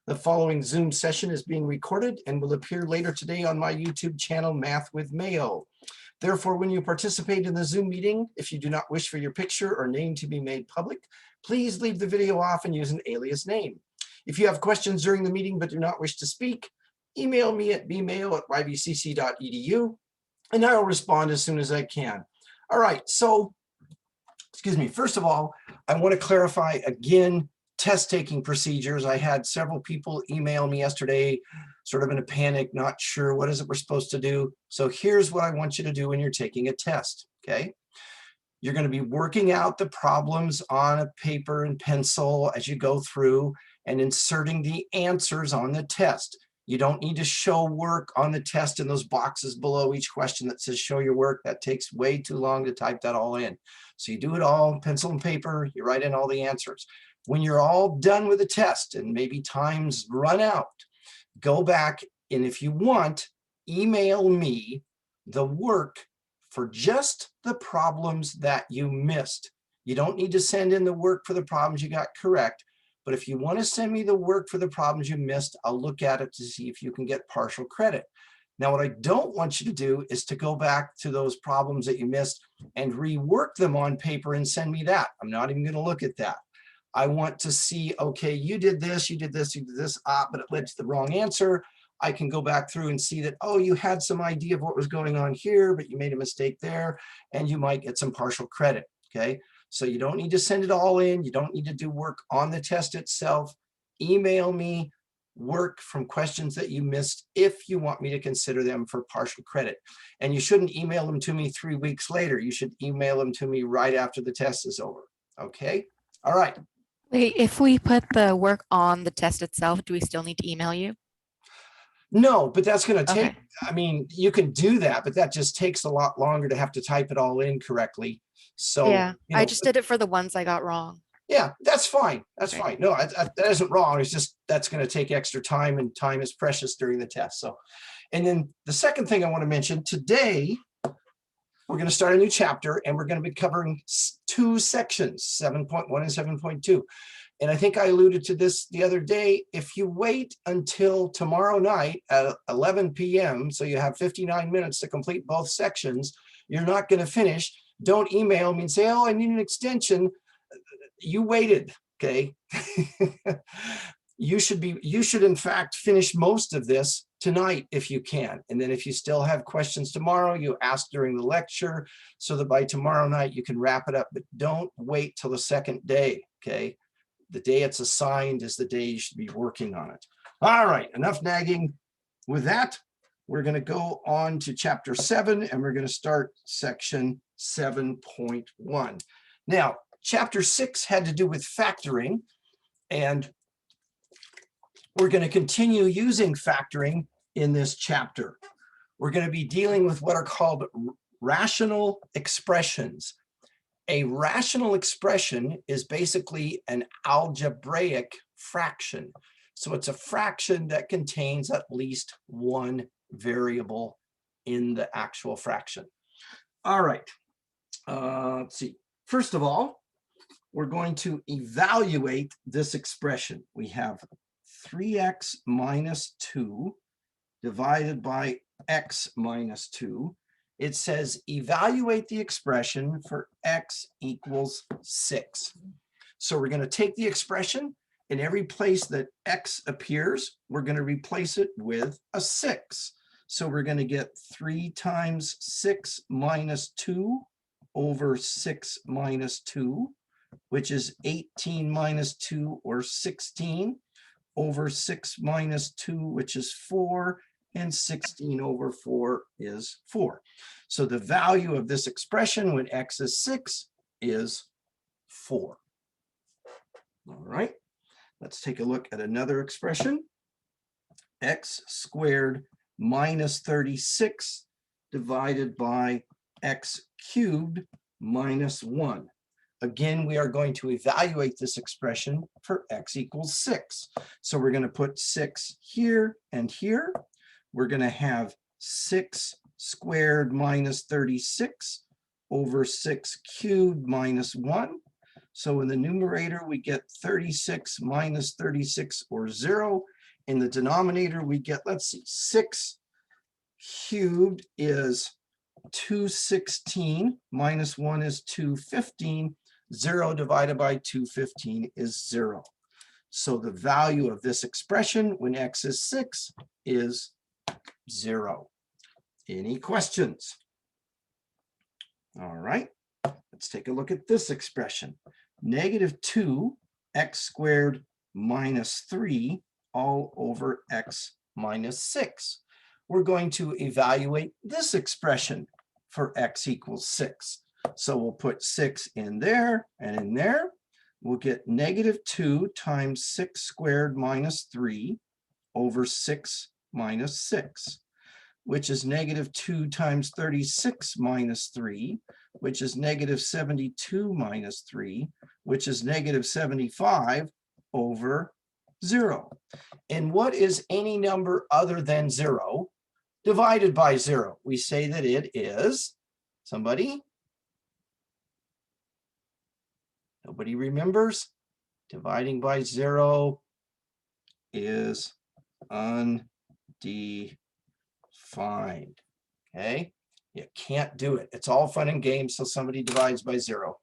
The following Zoom session is being recorded and will appear later today on my YouTube channel, Math with Mayo. Therefore, when you participate in the Zoom meeting, if you do not wish for your picture or name to be made public, please leave the video off and use an alias name. If you have questions during the meeting but do not wish to speak, email me at bmail@ybcc.edu and I will respond as soon as I can. All right, so, excuse me, first of all, I want to clarify again test taking procedures. I had several people email me yesterday, sort of in a panic, not sure what is it we're supposed to do. So here's what I want you to do when you're taking a test, okay? You're going to be working out the problems on a paper and pencil as you go through and inserting the answers on the test. You don't need to show work on the test in those boxes below each question that says show your work. That takes way too long to type that all in. So you do it all pencil and paper, you write in all the answers. When you're all done with the test and maybe time's run out, go back and if you want, email me the work for just the problems that you missed. You don't need to send in the work for the problems you got correct, but if you want to send me the work for the problems you missed, I'll look at it to see if you can get partial credit. Now, what I don't want you to do is to go back to those problems that you missed and rework them on paper and send me that. I'm not even going to look at that. I want to see, okay, you did this, you did this, you did this, but it led to the wrong answer. I can go back through and see that, oh, you had some idea of what was going on here, but you made a mistake there, and you might get some partial credit, okay? So you don't need to send it all in. You don't need to do work on the test itself. Email me work from questions that you missed if you want me to consider them for partial credit. And you shouldn't email them to me 3 weeks later. You should email them to me right after the test is over, okay? All right. Wait, if we put the work on the test itself, do we still need to email you? No, but that's going to take, Okay. I mean, you can do that, but that just takes a lot longer to have to type it all in correctly. So, Yeah, you I know, just did it for the ones I got wrong. yeah, that's fine. That's Okay. fine. No, that isn't wrong. It's just that's going to take extra time, and time is precious during the test. So, and then the second thing I want to mention today, we're going to start a new chapter and we're going to be covering 2 sections, 7.1 and 7.2. And I think I alluded to this the other day. If you wait until tomorrow night at 11 p.m., so you have 59 minutes to complete both sections, you're not going to finish. Don't email me and say, oh, I need an extension. You waited, okay? You should in fact finish most of this tonight if you can. And then if you still have questions tomorrow, you ask during the lecture so that by tomorrow night you can wrap it up. But don't wait till the second day, okay? The day it's assigned is the day you should be working on it. All right, enough nagging. With that, we're going to go on to chapter 7 and we're going to start section 7.1. Now, chapter 6 had to do with factoring, and we're going to continue using factoring in this chapter. We're going to be dealing with what are called rational expressions. A rational expression is basically an algebraic fraction. So it's a fraction that contains at least one variable in the actual fraction. All right, let's see. First of all, we're going to evaluate this expression. We have 3x minus 2 divided by x minus 2. It says evaluate the expression for x equals 6. So we're going to take the expression, in every place that x appears, we're going to replace it with a 6. So we're going to get 3 times 6 minus 2 over 6 minus 2, which is 18 minus 2 or 16 over 6 minus 2, which is 4. And 16 over 4 is 4. So the value of this expression when x is 6 is 4. All right, let's take a look at another expression. X squared minus 36 divided by x cubed minus 1. Again, we are going to evaluate this expression for x equals 6. So we're going to put 6 here and here. We're going to have 6 squared minus 36 over 6 cubed minus 1. So in the numerator, we get 36 minus 36 or 0. In the denominator, we get, let's see, 6 cubed is 216, minus 1 is 215. 0 divided by 215 is 0. So the value of this expression when x is 6 is 0. Any questions? All right, let's take a look at this expression. Negative 2x squared minus 3 all over x minus 6. We're going to evaluate this expression for x equals 6. So we'll put 6 in there and in there. We'll get negative 2 times 6 squared minus 3 over 6 minus 6, which is negative 2 times 36 minus 3, which is negative 72 minus 3, which is negative 75 over 0. And what is any number other than 0 divided by 0? We say that it is, somebody? Nobody remembers? Dividing by 0 is undefined. Okay, you can't do it. It's all fun and games till somebody divides by 0.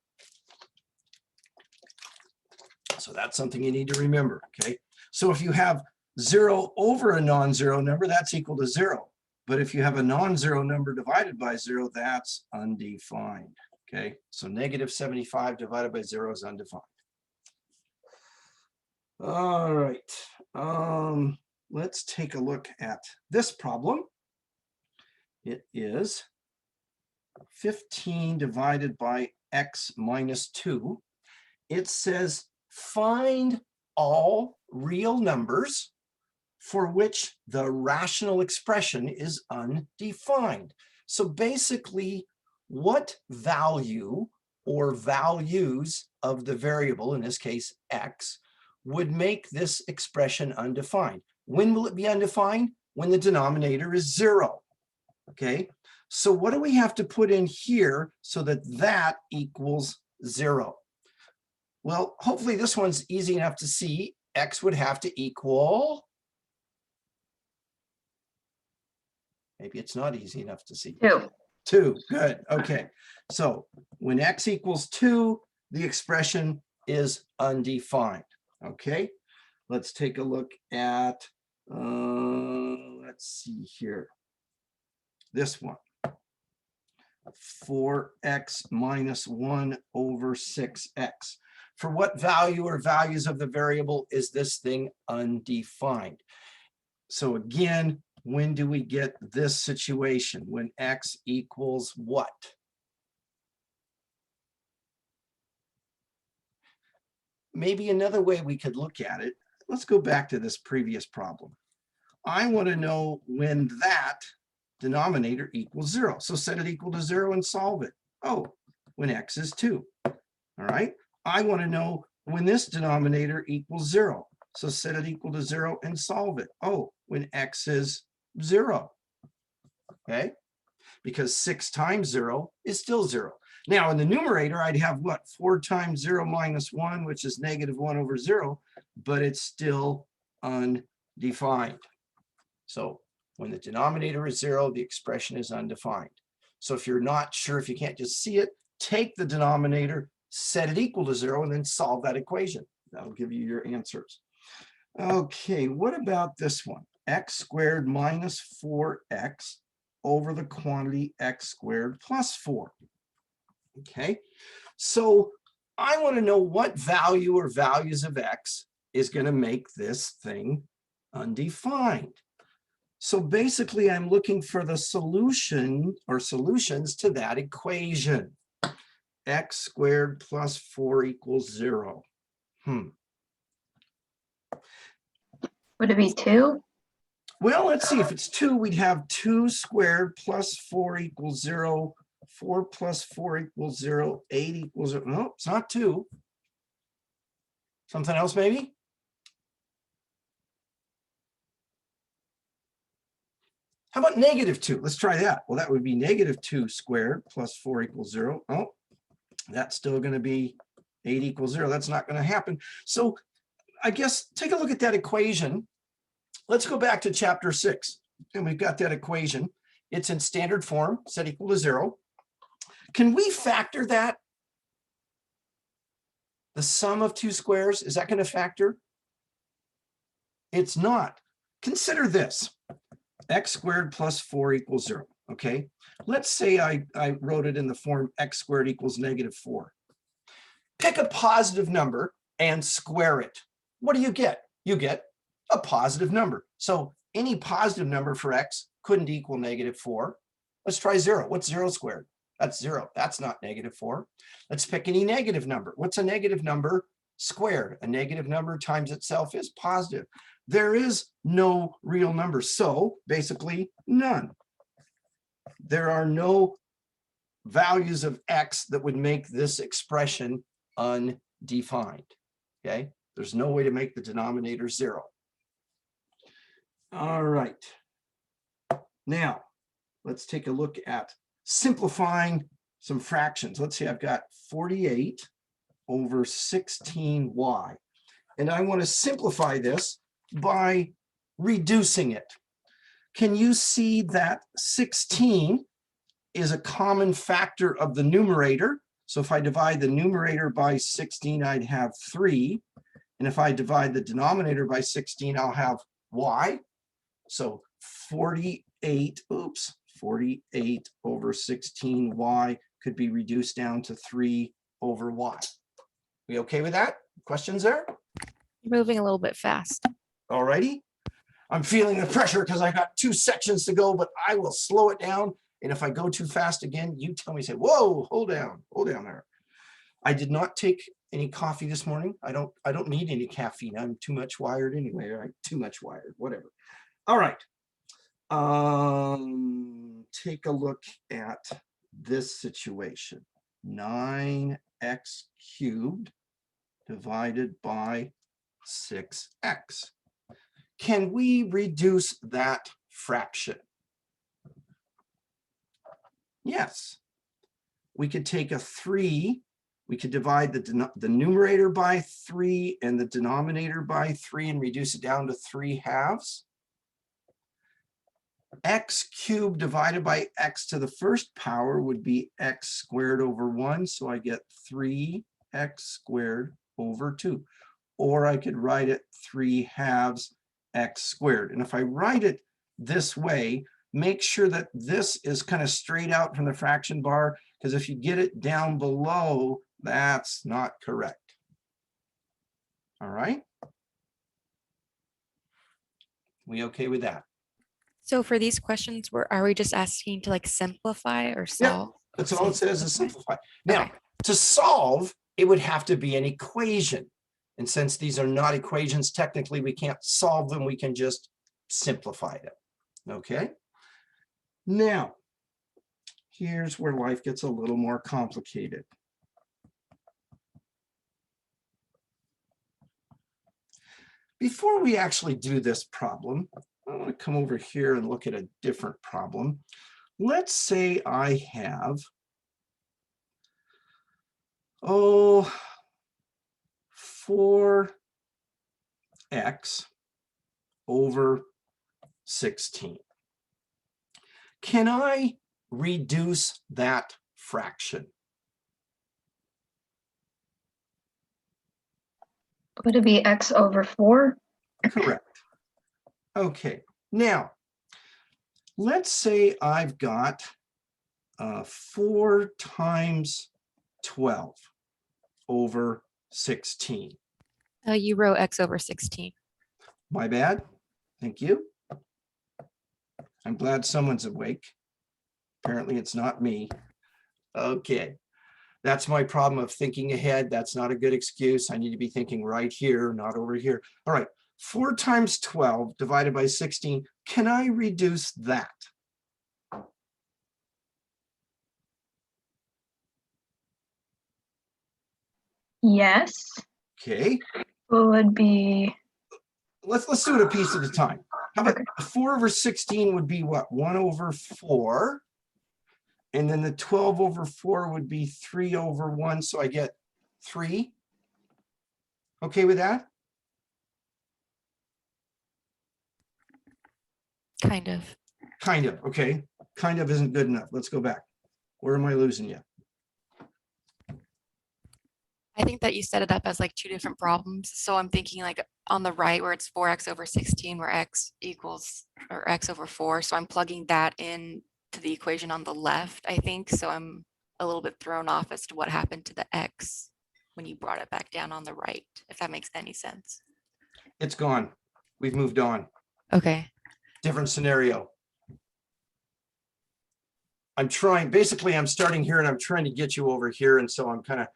So that's something you need to remember. Okay, so if you have 0 over a non-zero number, that's equal to 0. But if you have a non-zero number divided by 0, that's undefined. Okay, so negative 75 divided by 0 is undefined. All right, let's take a look at this problem. It is 15 divided by x minus 2. It says find all real numbers for which the rational expression is undefined. So basically, what value or values of the variable, in this case x, would make this expression undefined? When will it be undefined? When the denominator is 0. Okay, so what do we have to put in here so that that equals 0? Well, hopefully this one's easy enough to see. X would have to equal, maybe it's not easy enough to see. 2. 2, good, okay. So when x equals 2, the expression is undefined. Okay, let's take a look at, let's see here, this one. 4x minus 1 over 6x. For what value or values of the variable is this thing undefined? So again, when do we get this situation? When x equals what? Maybe another way we could look at it, let's go back to this previous problem. I want to know when that denominator equals 0. So set it equal to 0 and solve it. Oh, when x is 2. All right. I want to know when this denominator equals 0. So set it equal to 0 and solve it. Oh, when x is 0. Okay. Because 6 times 0 is still 0. Now in the numerator, I'd have what? 4 times 0 minus 1, which is negative 1 over 0, but it's still undefined. So when the denominator is 0, the expression is undefined. So if you're not sure, if you can't just see it, take the denominator, set it equal to 0, and then solve that equation. That'll give you your answers. Okay, what about this one? X squared minus 4x over the quantity x squared plus 4. Okay, so I want to know what value or values of x is going to make this thing undefined. So basically, I'm looking for the solution or solutions to that equation. X squared plus 4 equals 0. Would it be 2? Well, let's see. If it's 2, we'd have 2 squared plus 4 equals 0. 4 plus 4 equals 0. 8 equals 0. No, it's not 2. Something else, maybe? How about negative 2? Let's try that. Well, that would be negative 2 squared plus 4 equals 0. Oh, that's still going to be 8 equals 0. That's not going to happen. So I guess take a look at that equation let's go back to chapter 6. And we've got that equation. It's in standard form, set equal to 0. Can we factor that? The sum of two squares, is that going to factor? It's not. Consider this. X squared plus 4 equals 0. Okay. Let's say I wrote it in the form x squared equals -4. Pick a positive number and square it. What do you get? You get a positive number. So any positive number for x couldn't equal -4. Let's try 0. What's 0 squared? That's 0. That's not -4. Let's pick any negative number. What's a negative number squared? A negative number times itself is positive. There is no real number. So basically none. There are no values of x that would make this expression undefined. Okay. There's no way to make the denominator 0. All right. Now, let's take a look at simplifying some fractions. Let's see, I've got 48 over 16y. And I want to simplify this by reducing it. Can you see that 16 is a common factor of the numerator? So if I divide the numerator by 16, I'd have 3. And if I divide the denominator by 16, I'll have y. So 48 over 16y could be reduced down to 3 over y. We okay with that? Questions there? You're moving a little bit fast. All righty. I'm feeling the pressure because I got 2 sections to go, but I will slow it down. And if I go too fast again, you tell me, say, whoa, hold down there. I did not take any coffee this morning. I don't need any caffeine. I'm too much wired anyway, right? Too much wired, whatever. All right. Take a look at this situation. 9x cubed divided by 6x. Can we reduce that fraction? Yes. We could take a 3. We could divide the numerator by 3 and the denominator by 3 and reduce it down to 3/2. X cubed divided by x to the first power would be x squared over 1. So I get 3x squared over 2. Or I could write it 3/2 x squared. And if I write it this way, make sure that this is kind of straight out from the fraction bar, because if you get it down below, that's not correct. All right. We okay with that? So for these questions, are we just asking to like simplify or solve? That's all it says is simplify. Now, Okay. to solve, it would have to be an equation. And since these are not equations, technically we can't solve them. We can just simplify them. Okay. Now, here's where life gets a little more complicated. Before we actually do this problem, I want to come over here and look at a different problem. Let's say I have, 4x over 16. Can I reduce that fraction? Would it be x over 4? Correct. Okay, now let's say I've got 4 times 12 over 16. You wrote x over 16. My bad. Thank you. I'm glad someone's awake. Apparently it's not me. Okay. That's my problem of thinking ahead. That's not a good excuse. I need to be thinking right here, not over here. All right. 4 times 12 divided by 16. Can I reduce that? Yes. Okay. Would be, Let's do it a piece at a time. How about Okay. 4 over 16 would be what? 1 over 4. And then the 12 over 4 would be 3 over 1. So I get 3. Okay with that? Kind of. Kind of, okay. Kind of isn't good enough. Let's go back. Where am I losing you? I think that you set it up as like two different problems. So I'm thinking like on the right where it's 4x over 16, where x equals or x over 4. So I'm plugging that in to the equation on the left, I think. So I'm a little bit thrown off as to what happened to the x when you brought it back down on the right, if that makes any sense. It's gone. We've moved on. Okay. Different scenario. I'm trying, basically I'm starting here and I'm trying to get you over here. And so I'm kind of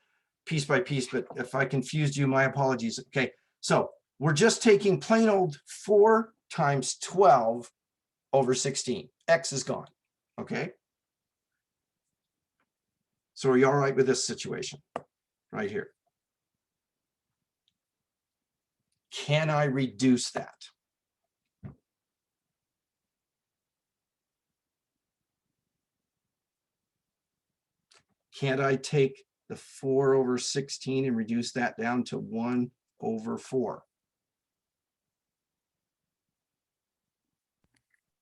piece by piece, but if I confused you, my apologies. Okay, so we're just taking plain old 4 times 12 over 16. X is gone, okay? So are you all right with this situation right here? Can I reduce that? Can't I take the 4 over 16 and reduce that down to 1 over 4?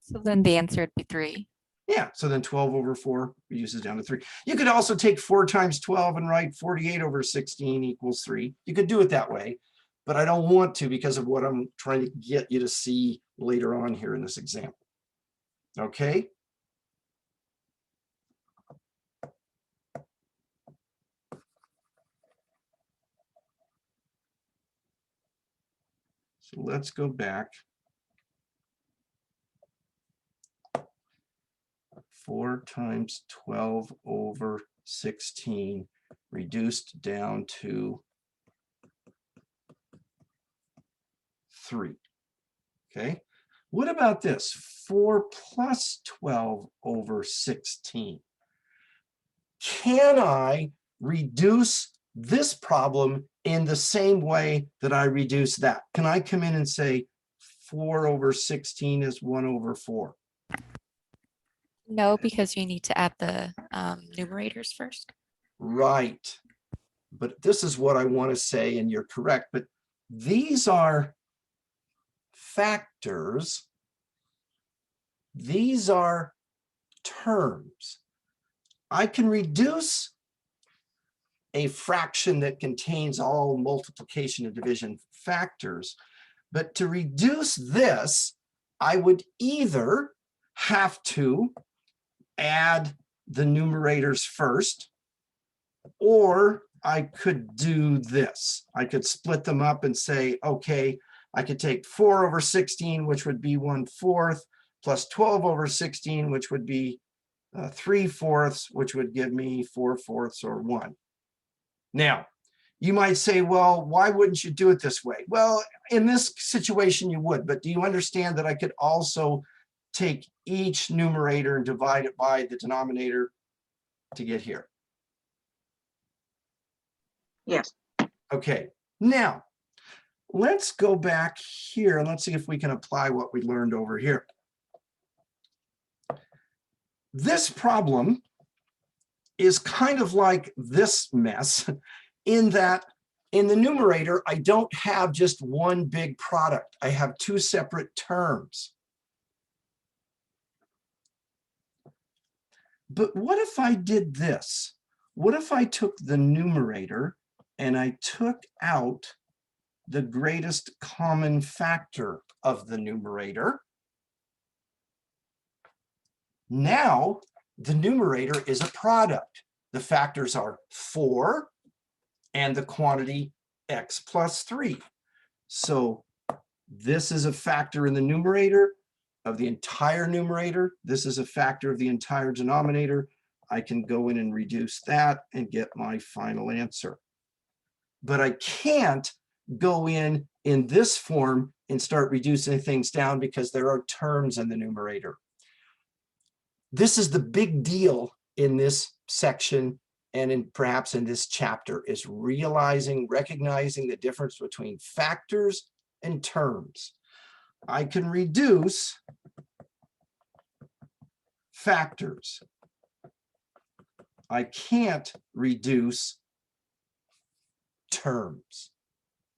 So then the answer would be 3. Yeah, so then 12 over 4 reduces down to 3. You could also take 4 times 12 and write 48 over 16 equals 3. You could do it that way, but I don't want to because of what I'm trying to get you to see later on here in this example. Okay? So let's go back. 4 times 12 over 16 reduced down to 3. Okay. What about this? 4 plus 12 over 16. Can I reduce this problem in the same way that I reduce that? Can I come in and say 4 over 16 is 1 over 4? No, because you need to add the numerators first. Right. But this is what I want to say, and you're correct, but these are factors. These are terms. I can reduce a fraction that contains all multiplication and division factors, but to reduce this, I would either have to add the numerators first, or I could do this. I could split them up and say, okay, I could take 4 over 16, which would be 1/4, plus 12 over 16, which would be 3/4, which would give me 4/4 or 1. Now, you might say, well, why wouldn't you do it this way? Well, in this situation, you would, but do you understand that I could also take each numerator and divide it by the denominator to get here? Yes. Okay, now let's go back here and let's see if we can apply what we learned over here. This problem is kind of like this mess in that in the numerator, I don't have just one big product. I have 2 separate terms. But what if I did this? What if I took the numerator and I took out the greatest common factor of the numerator? Now, the numerator is a product. The factors are 4 and the quantity x plus 3. So this is a factor in the numerator of the entire numerator. This is a factor of the entire denominator. I can go in and reduce that and get my final answer. But I can't go in this form and start reducing things down because there are terms in the numerator. This is the big deal in this section and perhaps in this chapter, is recognizing the difference between factors and terms. I can reduce factors. I can't reduce terms.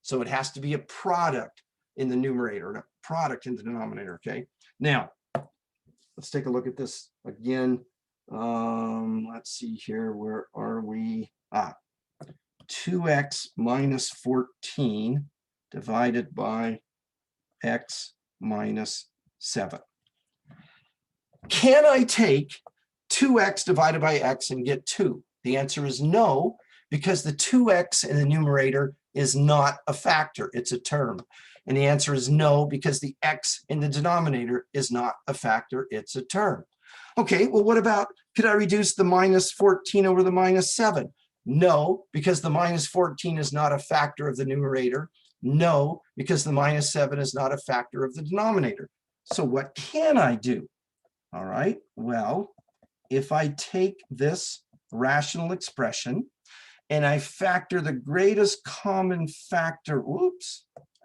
So it has to be a product in the numerator and a product in the denominator, okay? Now, let's take a look at this again. Let's see here, where are we? 2x minus 14 divided by x minus 7. Can I take 2x divided by x and get 2? The answer is no, because the 2x in the numerator is not a factor, it's a term. And the answer is no, because the x in the denominator is not a factor, it's a term. Okay, well, what about, could I reduce the minus 14 over the minus 7? No, because the minus 14 is not a factor of the numerator. No, because the minus 7 is not a factor of the denominator. So what can I do? All right, well, if I take this rational expression and I factor the greatest common factor,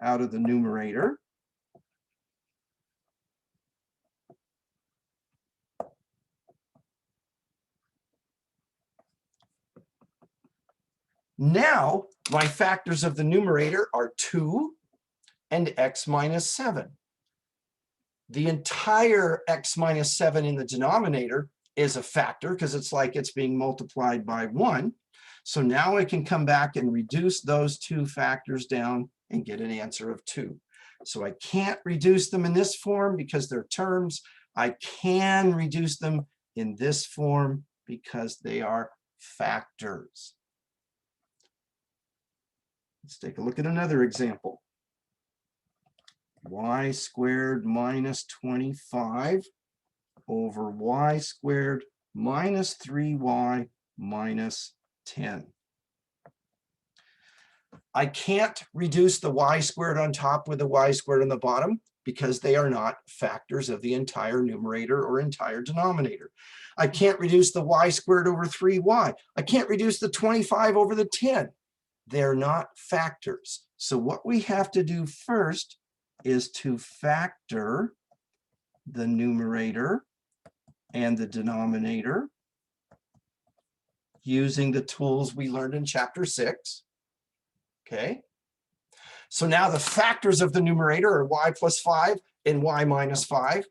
out of the numerator, now my factors of the numerator are 2 and x minus 7. The entire x minus 7 in the denominator is a factor because it's like it's being multiplied by 1. So now I can come back and reduce those two factors down and get an answer of 2. So I can't reduce them in this form because they're terms. I can reduce them in this form because they are factors. Let's take a look at another example. Y squared minus 25 over y squared minus 3y minus 10. I can't reduce the y squared on top with the y squared on the bottom because they are not factors of the entire numerator or entire denominator. I can't reduce the y squared over 3y. I can't reduce the 25 over the 10. They're not factors. So what we have to do first is to factor the numerator and the denominator using the tools we learned in chapter 6. Okay. So now the factors of the numerator are y plus 5 and y minus 5.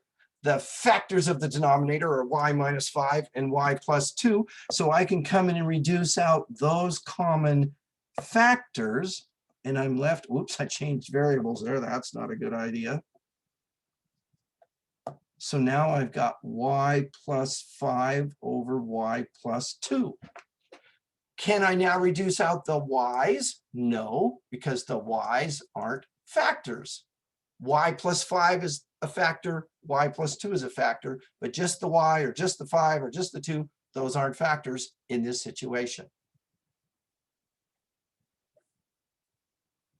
The factors of the denominator are y minus 5 and y plus 2. So I can come in and reduce out those common factors, and I'm left, I changed variables there. That's not a good idea. So now I've got y plus 5 over y plus 2. Can I now reduce out the y's? No, because the y's aren't factors. Y plus 5 is a factor, y plus 2 is a factor, but just the y or just the 5 or just the 2, those aren't factors in this situation.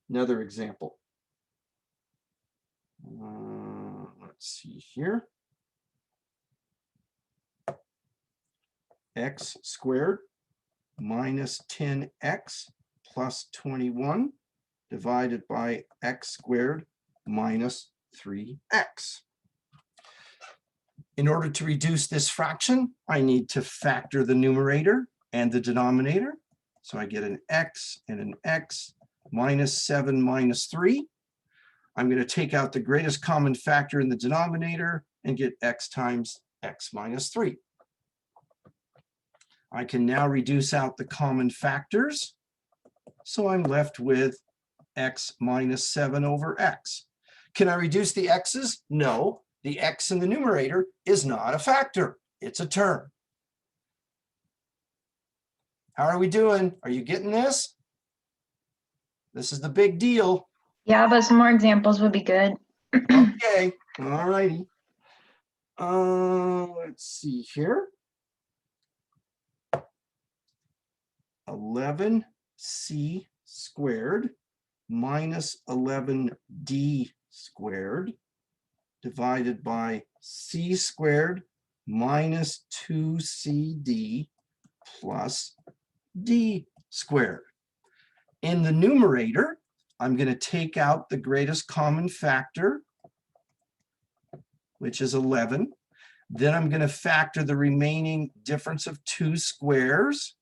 Another example. Let's see here. X squared minus 10x plus 21 divided by x squared minus 3x. In order to reduce this fraction, I need to factor the numerator and the denominator. So I get an x and an x, minus 7 minus 3. I'm going to take out the greatest common factor in the denominator and get x times x minus 3. I can now reduce out the common factors. So I'm left with x minus 7 over x. Can I reduce the x's? No, the x in the numerator is not a factor. It's a term. How are we doing? Are you getting this? This is the big deal. Yeah, but some more examples would be good. Okay, all righty. Let's see here. 11c squared minus 11d squared divided by c squared minus 2cd plus d squared. In the numerator, I'm going to take out the greatest common factor, which is 11. Then I'm going to factor the remaining difference of 2 squares.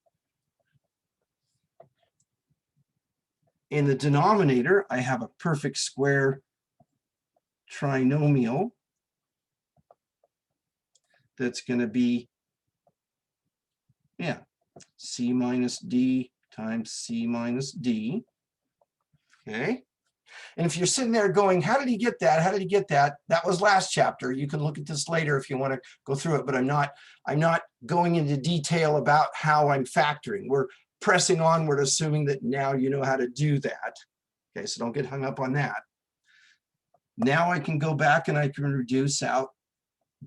In the denominator, I have a perfect square trinomial that's going to be, yeah, C minus D times C minus D. Okay. And if you're sitting there going, how did he get that? How did he get that? That was last chapter. You can look at this later if you want to go through it, but I'm not going into detail about how I'm factoring. We're pressing onward, assuming that now you know how to do that. Okay, so don't get hung up on that. Now I can go back and I can reduce out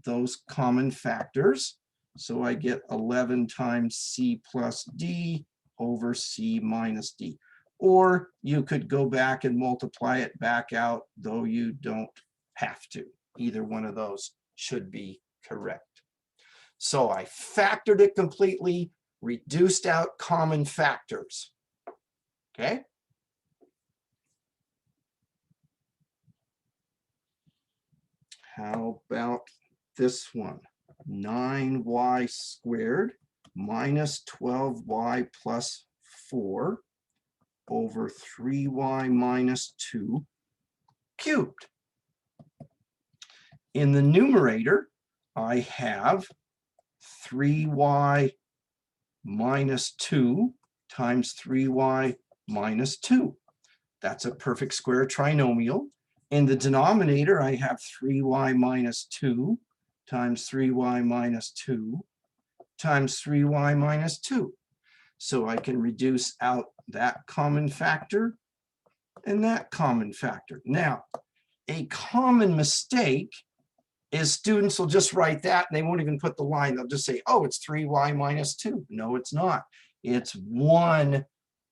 those common factors. So I get 11 times C plus D over C minus D. Or you could go back and multiply it back out, though you don't have to. Either one of those should be correct. So I factored it completely, reduced out common factors. Okay. How about this one? 9y squared minus 12y plus 4 over 3y minus 2 cubed. In the numerator, I have 3y minus 2 times 3y minus 2. That's a perfect square trinomial. In the denominator, I have 3y minus 2 times 3y minus 2 times 3y minus 2. So I can reduce out that common factor and that common factor. Now, a common mistake is students will just write that and they won't even put the line. They'll just say, oh, it's 3y minus 2. No, it's not. It's 1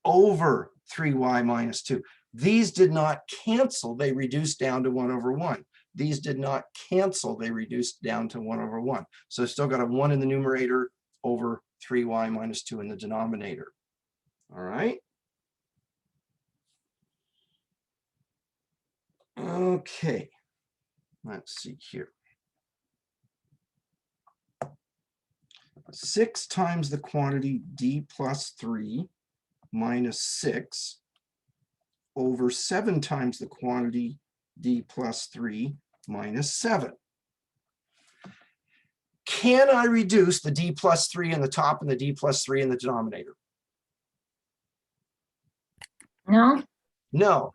over 3y minus 2. These did not cancel. They reduced down to 1 over 1. These did not cancel. They reduced down to 1 over 1. So still got a 1 in the numerator over 3y minus 2 in the denominator. All right. Okay. Let's see here. 6 times the quantity D plus 3 minus 6 over 7 times the quantity D plus 3 minus 7. Can I reduce the D plus 3 in the top and the D plus 3 in the denominator? No, No.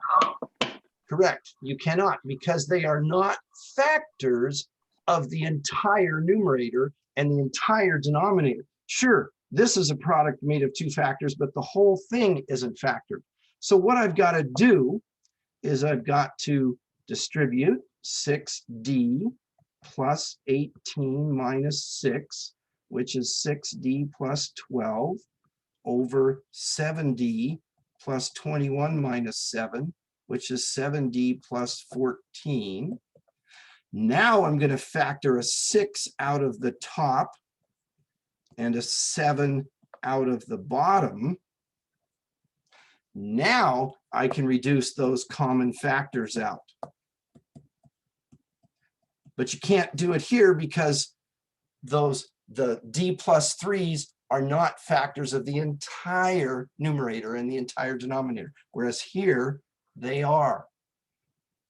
Correct. You cannot, because they are not factors of the entire numerator and the entire denominator. Sure, this is a product made of 2 factors, but the whole thing isn't factored. So what I've got to do is I've got to distribute 6D plus 18 minus 6, which is 6D plus 12 over 7D plus 21 minus 7, which is 7D plus 14. Now I'm going to factor a 6 out of the top and a 7 out of the bottom. Now I can reduce those common factors out. But you can't do it here because the D plus 3s are not factors of the entire numerator and the entire denominator, whereas here they are.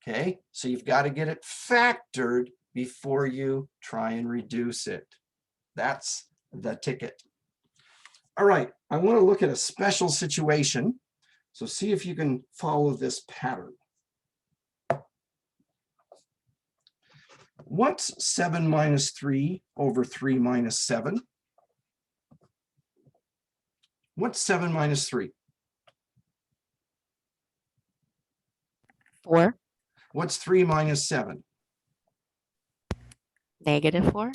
Okay, so you've got to get it factored before you try and reduce it. That's the ticket. All right, I want to look at a special situation. So see if you can follow this pattern. What's 7 minus 3 over 3 minus 7? What's 7 minus 3? 4. What's 3 minus 7? -4.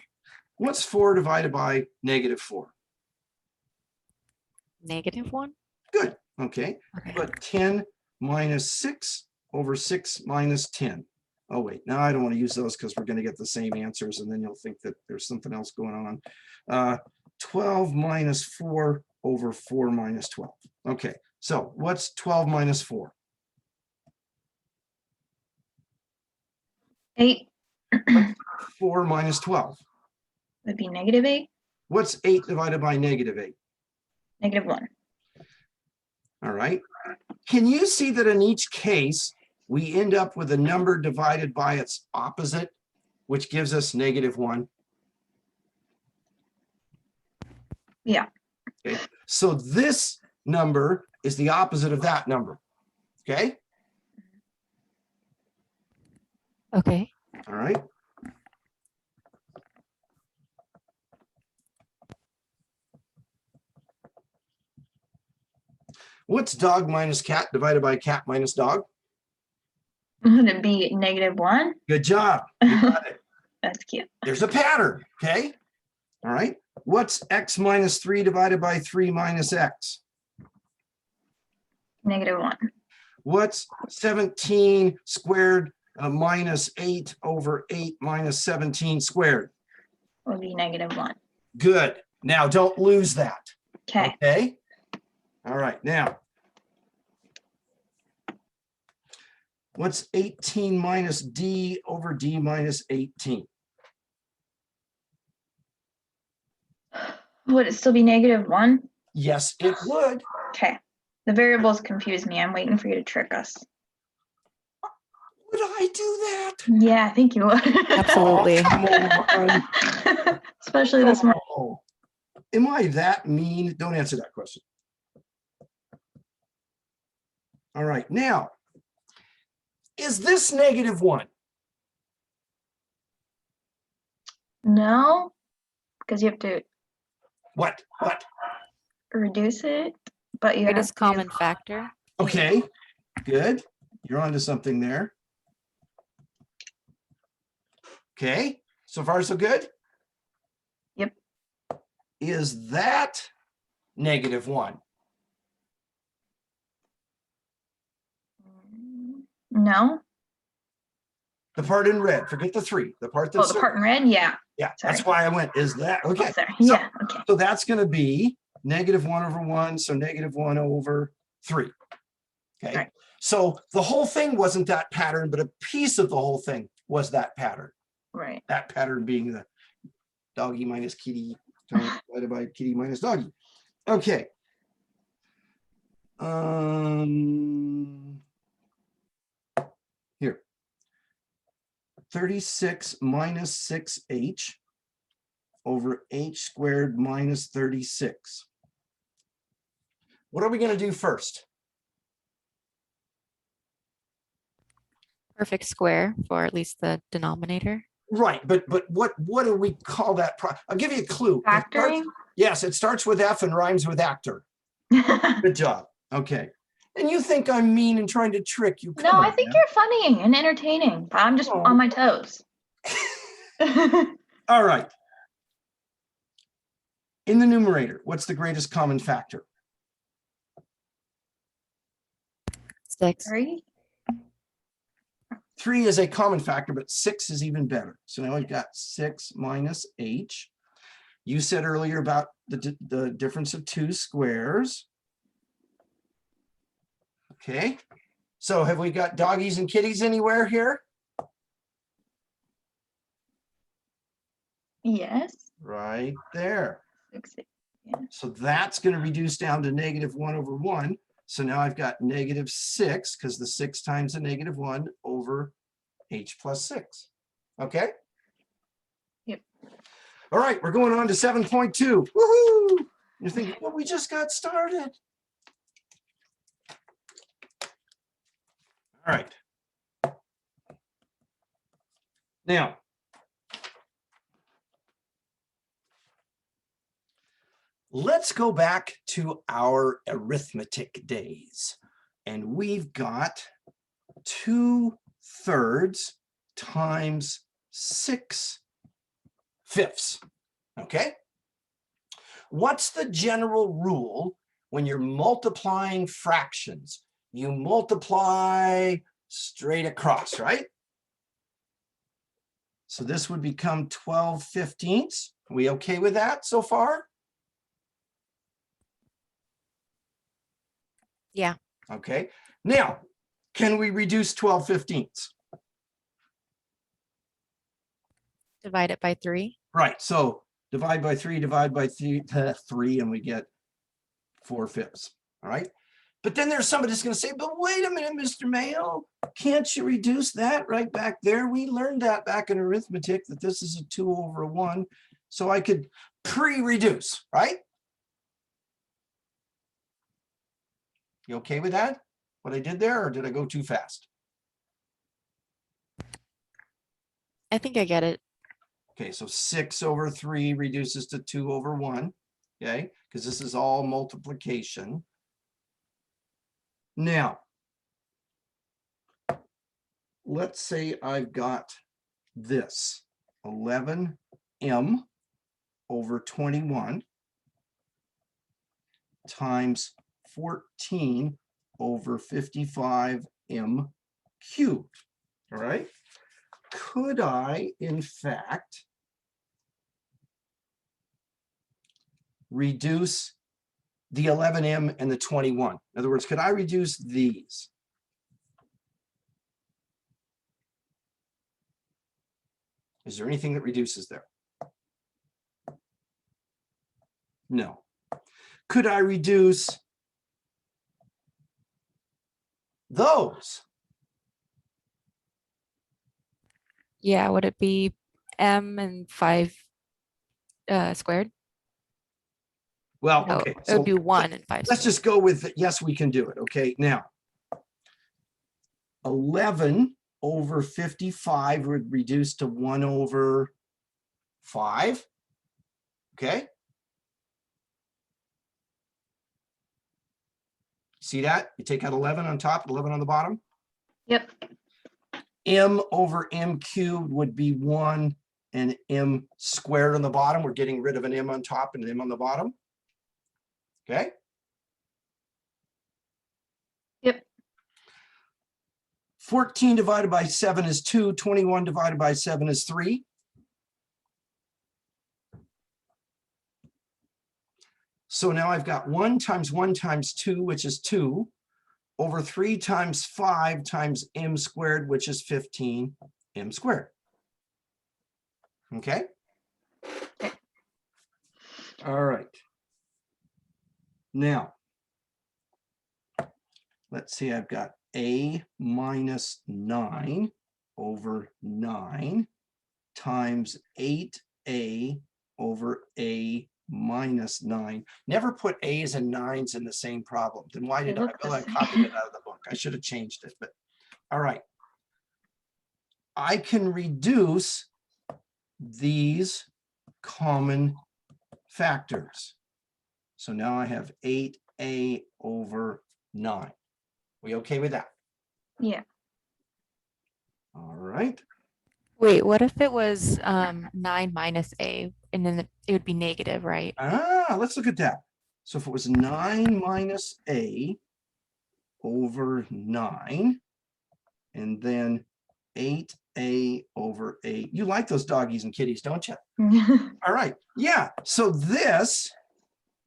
What's 4 divided by -4? -1. Good, okay. Okay. But 10 minus 6 over 6 minus 10. Oh, wait, now I don't want to use those because we're going to get the same answers and then you'll think that there's something else going on. 12 minus 4 over 4 minus 12. Okay, so what's 12 minus 4? 8 4 minus 12. would be -8, What's 8 divided by -8? -1. All right. Can you see that in each case, we end up with a number divided by its opposite, which gives us -1? Yeah. Okay, so this number is the opposite of that number. Okay, Okay. all right. What's dog minus cat divided by cat minus dog? Would it be -1? Good job. You got it. That's cute. There's a pattern. Okay, all right. What's x minus 3 divided by 3 minus x? -1. What's 17 squared minus 8 over 8 minus 17 squared? Would be -1. Good. Now don't lose that. Okay. Okay. All right. Now, what's 18 minus d over d minus 18? Would it still be -1? Yes, it would. Okay. The variables confuse me. I'm waiting for you to trick us. Would I do that? Yeah, I think you would. Absolutely. Oh, come on. Especially this morning. Oh, am I that mean? Don't answer that question. All right. Now, is this -1? No, because you have to What? reduce it, but you have Greatest to. common factor. Okay, good. You're onto something there. Okay, so far so good? Yep. Is that -1? No. The part in red, forget the 3, the part Oh, that's the part in red? Yeah. yeah, sorry. that's why I went, is that, Oh, okay. sorry. So- Yeah, okay. So that's gonna be -1 over 1, so -1 over 3. Okay, Right. so the whole thing wasn't that pattern, but a piece of the whole thing was that pattern. Right. That pattern being the doggy minus kitty divided by kitty minus doggy. Okay. Here. 36 minus 6h over h squared minus 36. What are we going to do first? Perfect square for at least the denominator. Right, but what do we call that? I'll give you a clue. It starts- Factoring? yes, it starts with F and rhymes with actor. Good job. Okay. And you think I'm mean and trying to trick you? No, Come I on think now. you're funny and entertaining. But I'm just Oh. on my toes. All right. In the numerator, what's the greatest common factor? 6. 3? 3 is a common factor, but 6 is even better. So now we've got 6 minus h. You said earlier about the difference of 2 squares. Okay. So have we got doggies and kitties anywhere here? Yes. Right there. 6. So that's going to reduce down to -1 over 1. So now I've got -6 because the 6 times the -1 over h plus 6. Okay. Yep. All right, we're going on to 7.2. Woohoo! You're thinking, well, we just got started. All right. Now, let's go back to our arithmetic days. And we've got 2/3 times 6/5. Okay. What's the general rule when you're multiplying fractions? You multiply straight across, right? So this would become 12/15. Are we okay with that so far? Yeah. Okay. Now, can we reduce 12/15? Divide it by 3. Right. So divide by 3, divide by 3, and we get 4/5. All right. But then there's somebody that's going to say, but wait a minute, Mr. Mayo, can't you reduce that right back there? We learned that back in arithmetic, that this is a 2 over 1. So I could pre-reduce, right? You okay with that? What I did there, or did I go too fast? I think I get it. Okay, so 6/3 reduces to 2/1, okay? Because this is all multiplication. Now, let's say I've got this 11m over 21 times 14 over 55m cubed, all right? Could I, in fact, reduce the 11m and the 21? In other words, could I reduce these? Is there anything that reduces there? No. Could I reduce those? Yeah, would it be m and 5 squared? Well, No, okay, it would so be 1 and 5 let's squared. just go with, yes, we can do it. Okay, now 11 over 55 would reduce to 1/5. Okay. See that? You take out 11 on top, 11 on the bottom. Yep. M over m cubed would be 1 and m squared on the bottom. We're getting rid of an m on top and an m on the bottom. Okay. Yep. 14 divided by 7 is 2. 21 divided by 7 is 3. So now I've got 1 times 1 times 2, which is 2, over 3 times 5 times m squared, which is 15 m squared. Okay. All right. Now, let's see, I've got a minus 9 over 9 times 8a over a minus 9. Never put a's and 9's in the same problem. Then why did They I? look the Well, I same. copied it out of the book. I should have changed it, but all right. I can reduce these common factors. So now I have 8a over 9. We okay with that? Yeah. All right. Wait, what if it was 9 minus a, and then it would be negative, right? Let's look at that. So if it was 9 minus a over 9, and then 8a over a. You like those doggies and kitties, don't you? All right. Yeah. So this,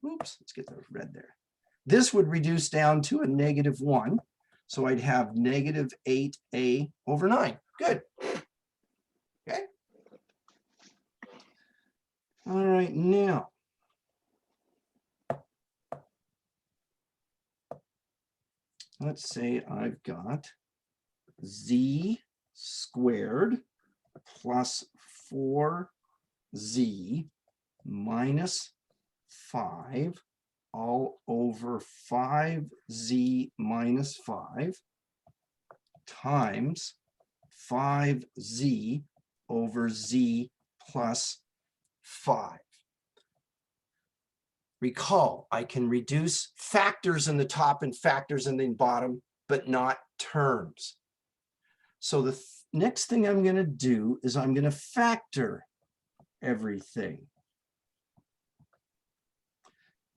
oops, let's get the red there. This would reduce down to a -1. So I'd have negative 8a over 9. Good. Okay. All right. Now, let's say I've got z squared plus 4z minus 5 all over 5z minus 5 times 5z over z plus 5. Recall, I can reduce factors in the top and factors in the bottom, but not terms. So the next thing I'm going to do is I'm going to factor everything.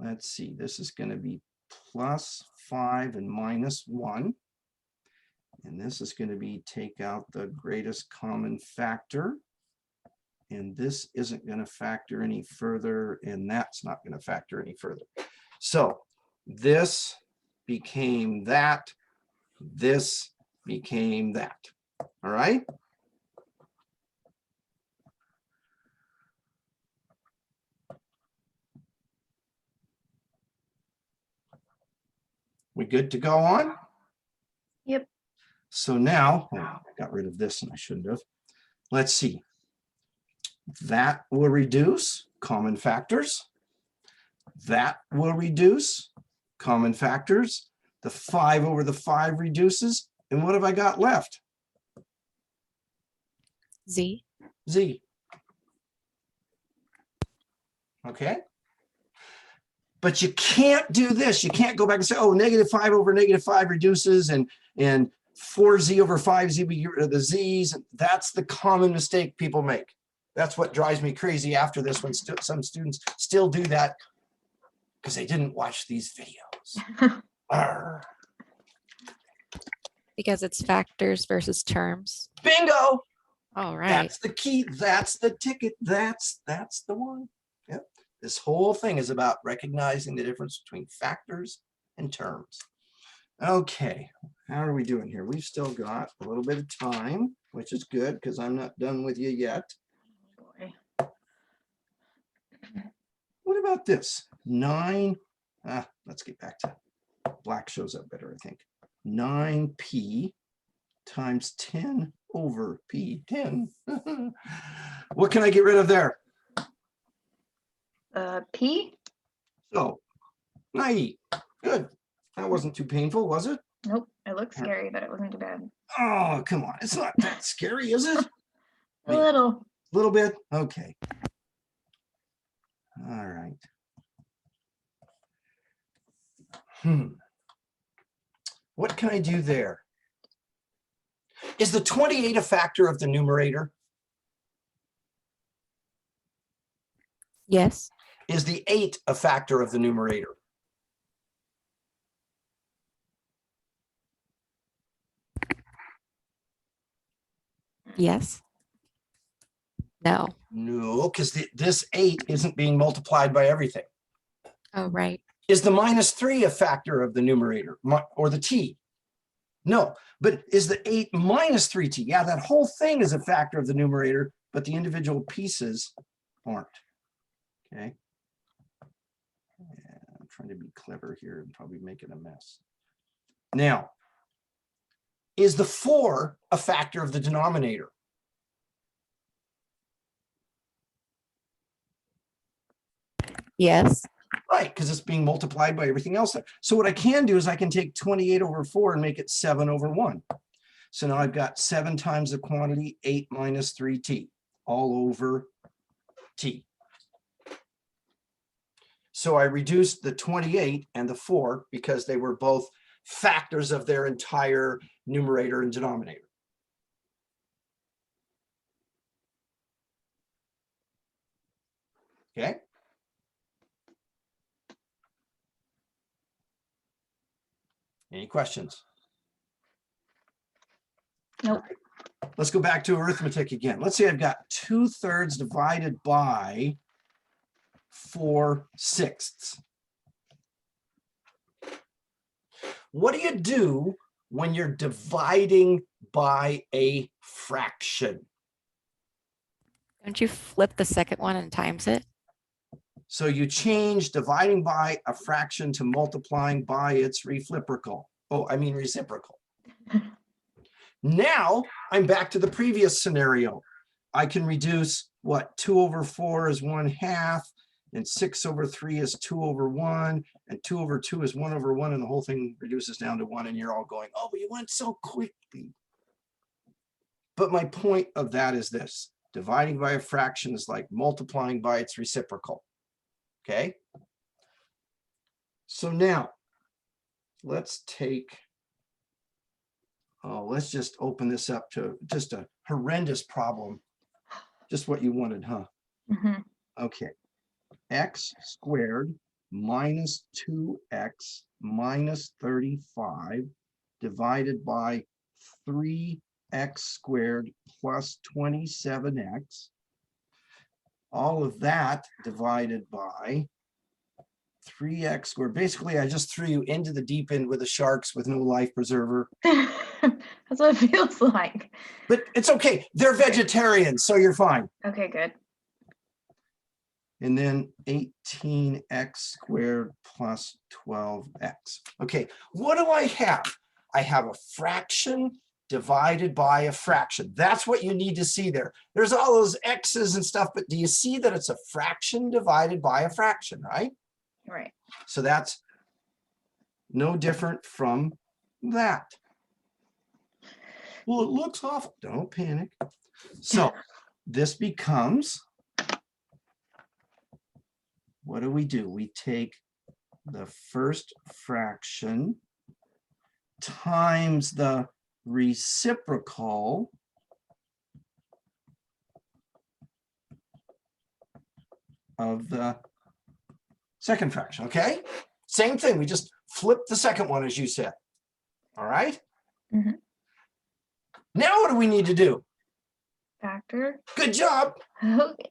Let's see, this is going to be plus 5 and minus 1. And this is going to be take out the greatest common factor. And this isn't going to factor any further, and that's not going to factor any further. So this became that, this became that. All right. We good to go on? Yep. So now, I got rid of this and I shouldn't have. Let's see. That will reduce common factors. That will reduce common factors. The 5 over the 5 reduces. And what have I got left? Z. Z. Okay. But you can't do this. You can't go back and say, oh, -5 over -5 reduces and 4z over 5z, we get rid of the z's. That's the common mistake people make. That's what drives me crazy after this when some students still do that because they didn't watch these videos. Arr. Because it's factors versus terms. Bingo. All right. That's the key. That's the ticket. That's the one. Yep. This whole thing is about recognizing the difference between factors and terms. Okay, how are we doing here? We've still got a little bit of time, which is good because I'm not done with you yet. Boy. What about this? 9, let's get back to black shows up better, I think. 9p times 10 over p, 10. What can I get rid of there? P? So, 9e, good. That wasn't too painful, was it? Nope. It looks scary, but it wasn't too bad. Oh, come on. It's not that scary, is it? A little. A little bit? Okay. All right. What can I do there? Is the 28 a factor of the numerator? Yes. Is the 8 a factor of the numerator? Yes. No. No, because this 8 isn't being multiplied by everything. Oh, right. Is the -3 a factor of the numerator or the t? No, but is the 8 minus 3t? Yeah, that whole thing is a factor of the numerator, but the individual pieces aren't. Okay. Yeah, I'm trying to be clever here and probably making a mess. Now, is the 4 a factor of the denominator? Yes. Right, because it's being multiplied by everything else there. So what I can do is I can take 28 over 4 and make it 7 over 1. So now I've got 7 times the quantity, 8 minus 3t, all over t. So I reduced the 28 and the 4 because they were both factors of their entire numerator and denominator. Okay. Any questions? Nope. Let's go back to arithmetic again. Let's say I've got 2/3 divided by 4/6. What do you do when you're dividing by a fraction? Don't you flip the second one and times it? So you change dividing by a fraction to multiplying by its reciprocal. Reciprocal. Now I'm back to the previous scenario. I can reduce what 2 over 4 is 1/2, and 6 over 3 is 2 over 1, and 2 over 2 is 1 over 1, and the whole thing reduces down to 1, and you're all going, oh, but you went so quickly. But my point of that is this: dividing by a fraction is like multiplying by its reciprocal. Okay. So now let's just open this up to just a horrendous problem. Just what you wanted, huh? Mm-hmm. Okay. X squared minus 2x minus 35 divided by 3x squared plus 27x. All of that divided by 3x squared. Basically, I just threw you into the deep end with the sharks with no life preserver. That's what it feels like. But it's okay. They're vegetarians, so you're fine. Okay, good. And then 18x squared plus 12x. Okay, what do I have? I have a fraction divided by a fraction. That's what you need to see there. There's all those x's and stuff, but do you see that it's a fraction divided by a fraction, right? Right. So that's no different from that. Well, it looks awful. Don't panic. So this becomes, what do? We take the first fraction times the reciprocal of the second fraction, okay? Same thing, we just flip the second one as you said. All right? Mhm. Now what do we need to do? Factor. Good job. Okay.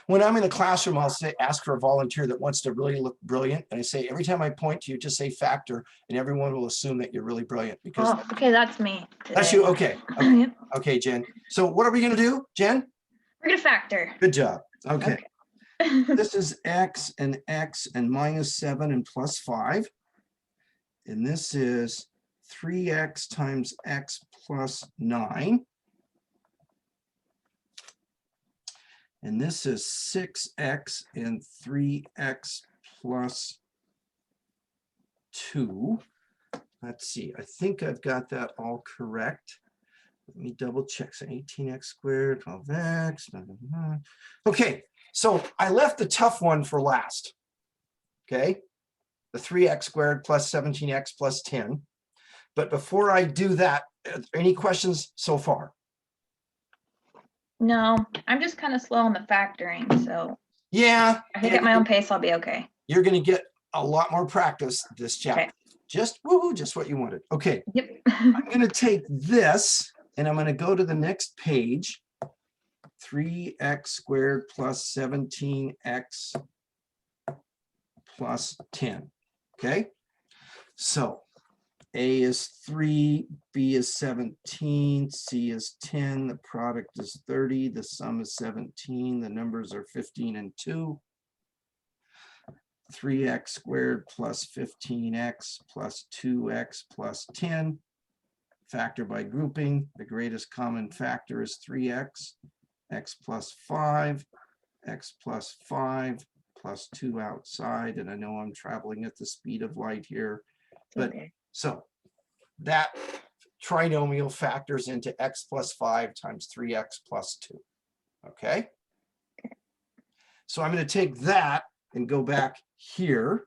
When I'm in the classroom, I'll say, ask for a volunteer that wants to really look brilliant. And I say, every time I point to you, just say factor, and everyone will assume that you're really brilliant because Oh, okay, that's me. that's today. you. Okay. Okay. Yep. Okay, Jen. So what are we going to do, Jen? We're gonna factor. Good job. Okay. Okay. This is x and minus 7 and plus 5. And this is 3x times x plus 9. And this is 6x and 3x plus 2. Let's see, I think I've got that all correct. Let me double check. So 18x squared, 12x. Blah, blah, blah. Okay, so I left the tough one for last. Okay, the 3x squared plus 17x plus 10. But before I do that, any questions so far? No, I'm just kind of slow on the factoring, so Yeah. I think at my own pace I'll be okay. You're going to get a lot more practice this chapter. Okay. Just woohoo, just what you wanted. Okay, Yep. I'm going to take this and I'm going to go to the next page. 3x squared plus 17x plus 10. Okay, so A is 3, B is 17, C is 10, the product is 30, the sum is 17, the numbers are 15 and 2. 3x squared plus 15x plus 2x plus 10. Factor by grouping. The greatest common factor is 3x. X plus 5. X plus 5 plus 2 outside. And I know I'm traveling at the speed of light here. But Okay. so that trinomial factors into x plus 5 times 3x plus 2. Okay. So I'm going to take that and go back here.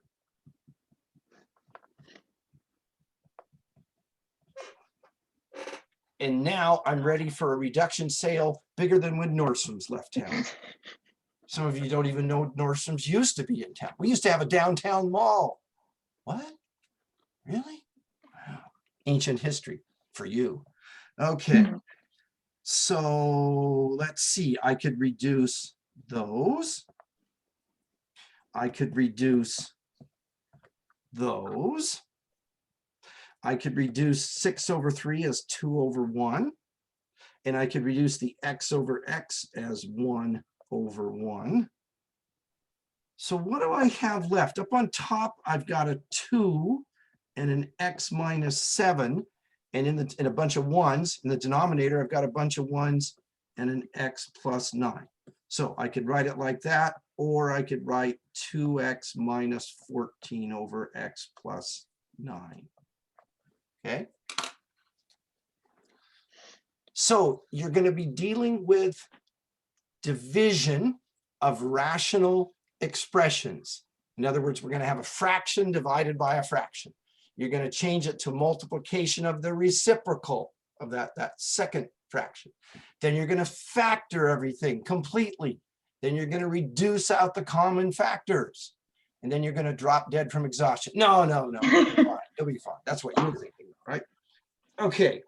And now I'm ready for a reduction sale bigger than when Nordstrom's left town. Some of you don't even know Nordstrom's used to be in town. We used to have a downtown mall. What? Really? Wow. Ancient history for you. Okay. Mhm. So let's see. I could reduce those. I could reduce those. I could reduce 6 over 3 as 2 over 1. And I could reduce the x over x as 1 over 1. So what do I have left? Up on top, I've got a 2 and an x minus 7. And in a bunch of 1s, in the denominator, I've got a bunch of 1s and an x plus 9. So I could write it like that, or I could write 2x minus 14 over x plus 9. Okay. So you're going to be dealing with division of rational expressions. In other words, we're going to have a fraction divided by a fraction. You're going to change it to multiplication of the reciprocal of that second fraction. Then you're going to factor everything completely. Then you're going to reduce out the common factors. And then you're going to drop dead from exhaustion. No. It'll be fine. It'll be fine. That's what you were thinking, right? Okay.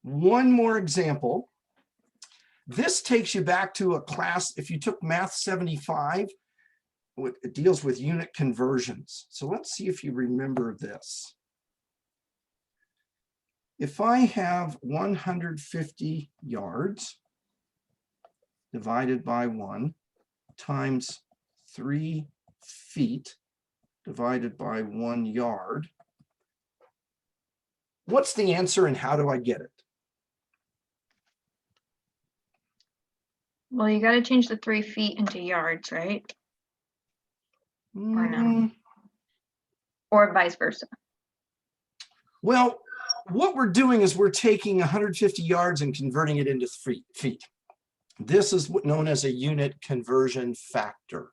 One more example. This takes you back to a class, if you took Math 75, it deals with unit conversions. So let's see if you remember this. If I have 150 yards divided by 1 times 3 feet divided by 1 yard, what's the answer and how do I get it? Well, you got to change the 3 feet into yards, right? Or no? Mm, Or vice versa? Well, what we're doing is we're taking 150 yards and converting it into feet. This is what known as a unit conversion factor.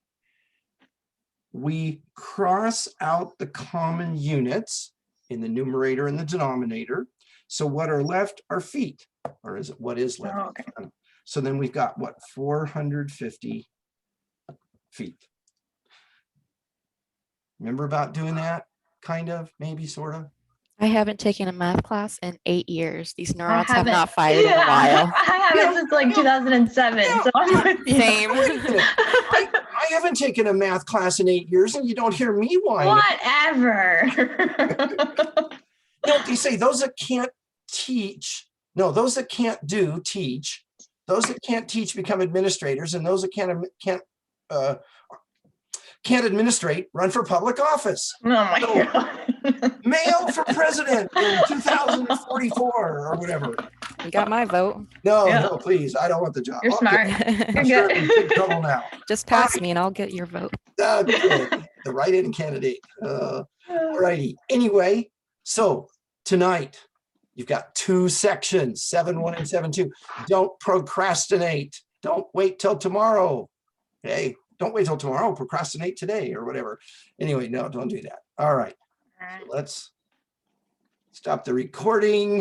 We cross out the common units in the numerator and the denominator. So what are left are feet, or is it what is left? Oh, okay. So then we've got what, 450 feet. Remember about doing that? Kind of, maybe, sort of. I haven't taken a math class in 8 years. These I neurons have haven't- not fired in a while. I haven't since like 2007. Yeah. So I'm with you. Same. I haven't taken a math class in 8 years, and you don't hear me whining. Whatever. You know what they say, those that can't teach, no, those that can't do, teach. Those that can't teach become administrators, and those that can't administrate run for public office. Oh my No. God. Male for president in 2044 or whatever. You got my vote. No, Yeah. no, please, I don't want the job. You're Okay, smart. I'm You're sure good. I'm in big trouble now. Just pass me and I'll get your vote. Good. The write-in candidate. All righty. Anyway, so tonight you've got 2 sections, 7.1 and 7.2. Don't procrastinate. Don't wait till tomorrow. Okay. Don't wait till tomorrow. Procrastinate today or whatever. Anyway, no, don't do that. All right. So let's stop the recording.